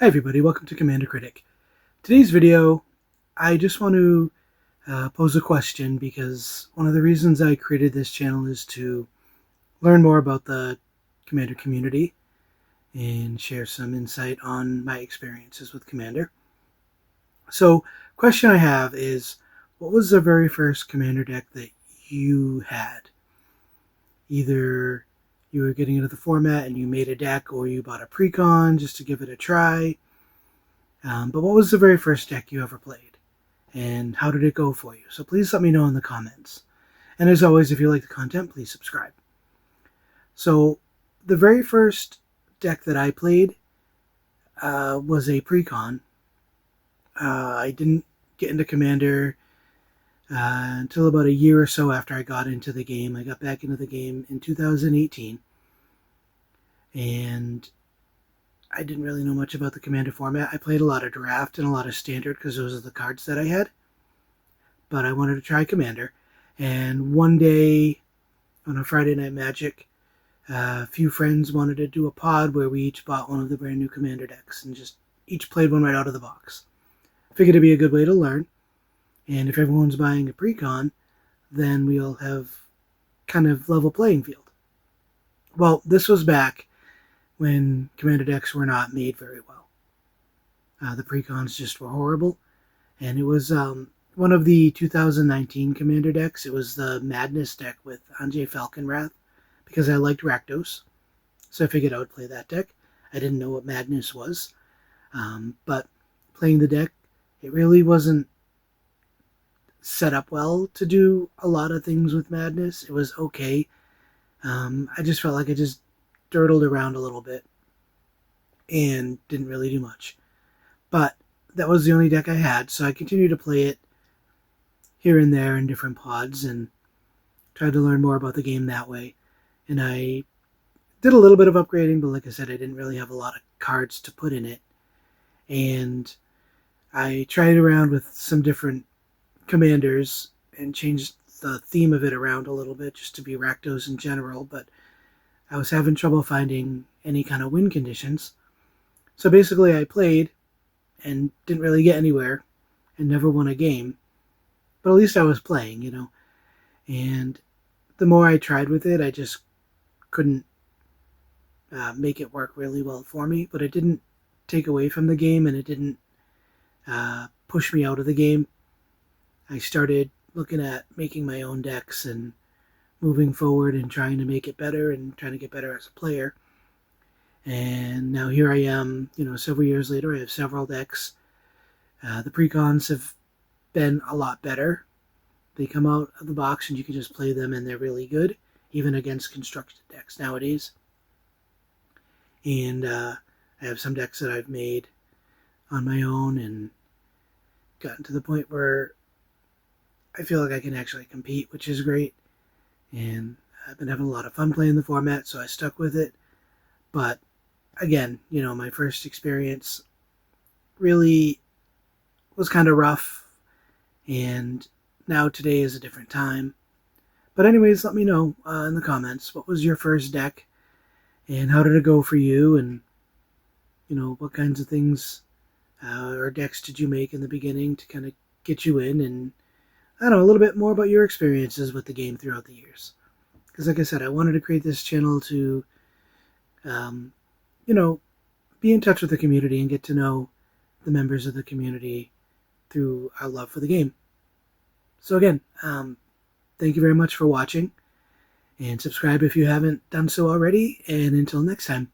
Hi everybody, welcome to Commander Critic. Today's video, I just want to pose a question because one of the reasons I created this channel is to learn more about the Commander community and share some insight on my experiences with Commander. So, question I have is, what was the very first Commander deck that you had? Either you were getting into the format and you made a deck, or you bought a pre-con just to give it a try. But what was the very first deck you ever played? And how did it go for you? So please let me know in the comments. And as always, if you like the content, please subscribe. So the very first deck that I played was a pre-con. I didn't get into Commander until about a year or so after I got into the game. I got back into the game in 2018. And I didn't really know much about the Commander format. I played a lot of Draft and a lot of Standard because those are the cards that I had. But I wanted to try Commander. And one day on a Friday Night Magic, a few friends wanted to do a pod where we each bought one of the brand new Commander decks and just each played one right out of the box. I figured it'd be a good way to learn. And if everyone's buying a pre-con, then we'll have kind of level playing field. Well, this was back when Commander decks were not made very well. The pre-cons just were horrible. And it was one of the 2019 Commander decks. It was the Madness deck with Anjay Falconwrath, because I liked Rakdos. So I figured I would play that deck. I didn't know what Madness was. But playing the deck, it really wasn't set up well to do a lot of things with Madness. It was okay. I just felt like I just dirtled around a little bit and didn't really do much. But that was the only deck I had, so I continued to play it here and there in different pods and tried to learn more about the game that way. And I did a little bit of upgrading, but like I said, I didn't really have a lot of cards to put in it. And I tried around with some different commanders and changed the theme of it around a little bit just to be Rakdos in general, but I was having trouble finding any kind of win conditions. So basically I played and didn't really get anywhere and never won a game. But at least I was playing, you know. And the more I tried with it, I just couldn't make it work really well for me. But it didn't take away from the game, and it didn't push me out of the game. I started looking at making my own decks and moving forward and trying to make it better and trying to get better as a player. And now here I am, several years later. I have several decks. The pre-cons have been a lot better. They come out of the box and you can just play them and they're really good, even against constructed decks nowadays. And I have some decks that I've made on my own and gotten to the point where I feel like I can actually compete, which is great. And I've been having a lot of fun playing the format, so I stuck with it. But again, my first experience really was kind of rough, and now today is a different time. But anyways, let me know in the comments, what was your first deck, and how did it go for you, and what kinds of things or decks did you make in the beginning to kind of get you in, and I don't know, a little bit more about your experiences with the game throughout the years. Because like I said, I wanted to create this channel to be in touch with the community and get to know the members of the community through our love for the game. So again, thank you very much for watching, and subscribe if you haven't done so already, and until next time.